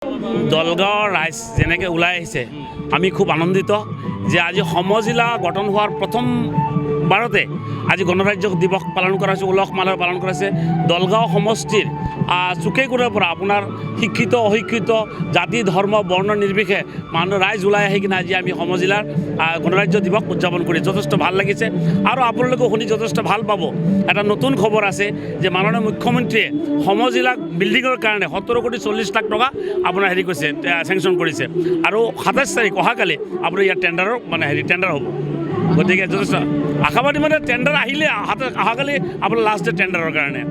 দলগাঁৱৰ ৰাইজ যেনেকৈ ওলাই আহিছে আমি খুব আনন্দিত যে আজি সমজিলা গঠন হোৱাৰ প্ৰথমবাৰতে আজি গণৰাজ্য দিৱস পালন কৰা হৈছে, উলহ মালহেৰে পালন কৰা হৈছে। দলগাঁও সমষ্টিৰ চুকে কোণৰ পৰা আপোনাৰ শিক্ষিত অশিক্ষিত জাতি ধৰ্ম বৰ্ণ নিৰ্বিশেষে মানুহ ৰাইজ ওলাই আহি কিনে আজি আমি সমজিলাৰ গণৰাজ্য দিৱস উদযাপন কৰি যথেষ্ট ভাল লাগিছে। আৰু আপোনালোকেও শুনি যথেষ্ট ভাল পাব। এটা নতুন খবৰ আছে যে মাননীয় মুখ্যমন্ত্ৰীয়ে সমজিলা বিল্ডিঙৰ কাৰণে 17,40,00,000 টকা আপোনাৰ হেৰি কৰিছে, চেংচন কৰিছে। আৰু 27 তাৰিখ অহাকালি আপোনাৰ ইয়াৰ টেণ্ডাৰৰ টেণ্ডাৰ হ'ব। গতিকে যথেষ্ট আশাবাদী টেণ্ডাৰ আহিলে অহাকালি আপোনাৰ লাষ্ট ডে টেণ্ডাৰৰ কাৰণে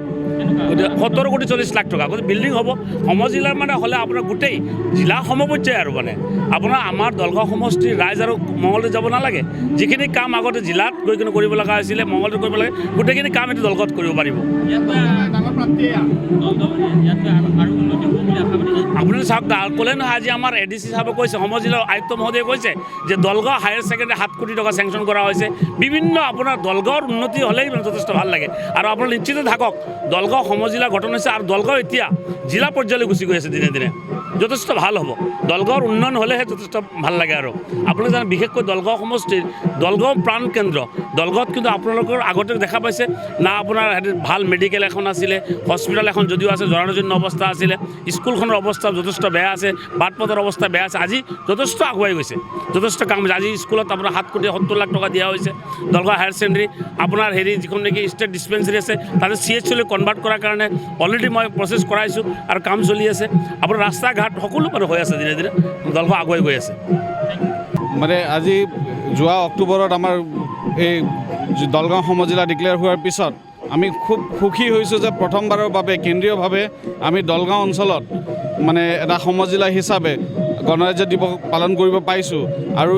17,40,00,000 টকা গতিকে বিল্ডিং হ'ব। সমজিলাৰ হ'লে আপোনাৰ গোটেই জিলা সমপৰ্যায় আৰু আপোনাৰ আমাৰ দলগাঁও সমষ্টিৰ ৰাইজ আৰু মঙলদৈ যাব নালাগে। যিখিনি কাম আগতে জিলাত গৈ কিনে কৰিব লগা হৈছিলে, মঙলদৈত কৰিব লাগে, গোটেইখিনি কাম এইটো দলগাঁৱত কৰিব পাৰিব। আপুনি চাওক, ক'লে নহয় আজি আমাৰ ADC সাহেবে কৈছে, সমজিলাৰ আয়ুক্ত মহোদয়ে কৈছে যে দলগাঁও হায়াৰ ছেকেণ্ডেৰী 7 কোটি টকা চেংচন কৰা হৈছে। বিভিন্ন আপোনাৰ দলগাঁৱৰ উন্নতি হ'লেই যথেষ্ট ভাল লাগে। আৰু আপোনাৰ নিশ্চিত থাকক, দলগাঁও সমজিলা গঠন হৈছে আৰু দলগাঁও এতিয়া জিলা পৰ্যায়লৈ গুচি গৈ আছে দিনে দিনে। যথেষ্ট ভাল হ'ব। দলগাঁৱৰ উন্নয়ন হ'লেহে যথেষ্ট ভাল লাগে। আৰু আপোনালোকে জানে বিশেষকৈ দলগাঁও সমষ্টিৰ দলগাঁও প্ৰাণ কেন্দ্ৰ। দলগাঁৱত কিন্তু আপোনালোকৰ আগতে দেখা পাইছে না আপোনাৰ ভাল মেডিকেল এখন আছিলে, হস্পিটেল এখন যদিও আছে জৰাজীৰ্ণ অৱস্থা আছিলে, স্কুলখনৰ অৱস্থা যথেষ্ট বেয়া আছে, বাট পথৰ অৱস্থা বেয়া আছে। আজি যথেষ্ট আগুৱাই গৈছে, যথেষ্ট কাম হৈছে। আজি স্কুলত আপোনাৰ 7,70,00,000 টকা দিয়া হৈছে। দলগাঁও হায়াৰ ছেকেণ্ডেৰী আপোনাৰ যিখন নেকি ষ্টেট ডিছপেঞ্চেৰী আছে তাতে CHCলৈ কনভাৰ্ট কৰাৰ কাৰণে অলৰেডি মই প্ৰচেছ কৰাইছোঁ আৰু কাম চলি আছে। আপোনাৰ ৰাস্তা ঘাট সকলো হৈ আছে, দিনে দিনে দলগাঁও আগুৱাই গৈ আছে। আজি যোৱা অক্টোবৰত আমাৰ এই দলগাঁও সমজিলা ডিক্লেয়াৰ হোৱাৰ পিছত আমি খুব সুখী হৈছোঁ যে প্ৰথমবাৰৰ বাবে কেন্দ্ৰীয়ভাৱে আমি দলগাঁও অঞ্চলত এটা সমজিলা হিচাপে গণৰাজ্য দিৱস পালন কৰিব পাৰিছোঁ। আৰু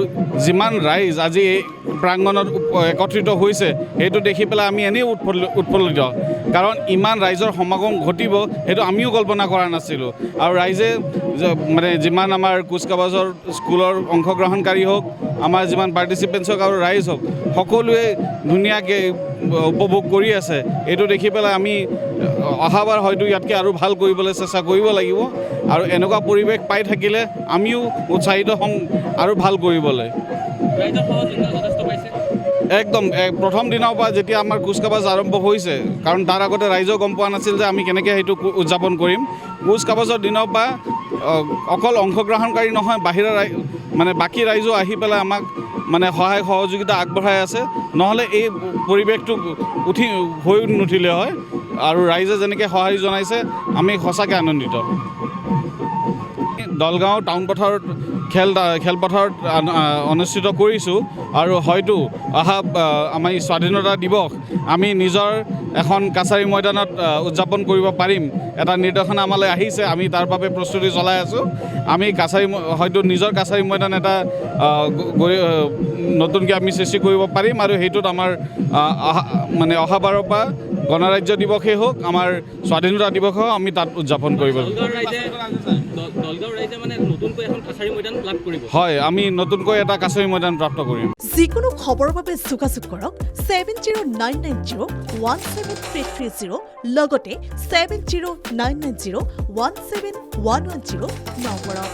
যিমান ৰাইজ আজি এই প্ৰাংগণত একত্ৰিত হৈছে সেইটো দেখি পেলাই আমি এনেই উৎফুল্লিত, কাৰণ ইমান ৰাইজৰ সমাগম ঘটিব সেইটো আমিও কল্পনা কৰা নাছিলোঁ। আৰু ৰাইজে যিমান আমাৰ কুচকাৱাজৰ স্কুলৰ অংশগ্ৰহণকাৰী হওক, আমাৰ যিমান পাৰ্টিচিপেণ্টছ হওক আৰু ৰাইজ হওক, সকলোৱে ধুনীয়াকৈ উপভোগ কৰি আছে। এইটো দেখি পেলাই আমি অহাবাৰ হয়তো ইয়াতকৈ আৰু ভাল কৰিবলৈ চেষ্টা কৰিব লাগিব। আৰু এনেকুৱা পৰিৱেশ পাই থাকিলে আমিও উৎসাহিত হ'ম আৰু ভাল কৰিবলৈ। একদম প্ৰথম দিনৰ পৰা যেতিয়া আমাৰ কুচকাৱাজ আৰম্ভ হৈছে, কাৰণ তাৰ আগতে ৰাইজেও গম পোৱা নাছিল যে আমি কেনেকৈ সেইটো উদযাপন কৰিম। কুচকাৱাজৰ দিনৰ পৰা অকল অংশগ্ৰহণকাৰী নহয়, বাহিৰৰ বাকী ৰাইজো আহি পেলাই আমাক সহায় সহযোগিতা আগবঢ়াই আছে। নহ'লে এই পৰিৱেশটো হৈ নুঠিলে হয়। আৰু ৰাইজে যেনেকৈ সঁহাৰি জনাইছে আমি সঁচাকৈ আনন্দিত। দলগাঁও টাউন পথাৰত খেলপথাৰত অনুষ্ঠিত কৰিছোঁ। আৰু হয়তো অহা আমাৰ স্বাধীনতা দিৱস আমি নিজৰ এখন কাছাৰী ময়দানত উদযাপন কৰিব পাৰিম। এটা নিৰ্দেশনা আমালৈ আহিছে, আমি তাৰ বাবে প্ৰস্তুতি চলাই আছোঁ। আমি হয়তো নিজৰ কাছাৰী ময়দান এটা নতুনকৈ আমি সৃষ্টি কৰিব পাৰিম। আৰু সেইটোত আমাৰ অহাবাৰৰ পৰা গণৰাজ্য দিৱসেই হওক, আমাৰ স্বাধীনতা দিৱস হওক, আমি তাত উদযাপন কৰিব। হয়, আমি নতুনকৈ এটা কাছাৰী ময়দান প্ৰাপ্ত কৰিম। যিকোনো খবৰৰ বাবে যোগাযোগ কৰক 7099017330 লগতে 7099017110 নম্বৰত।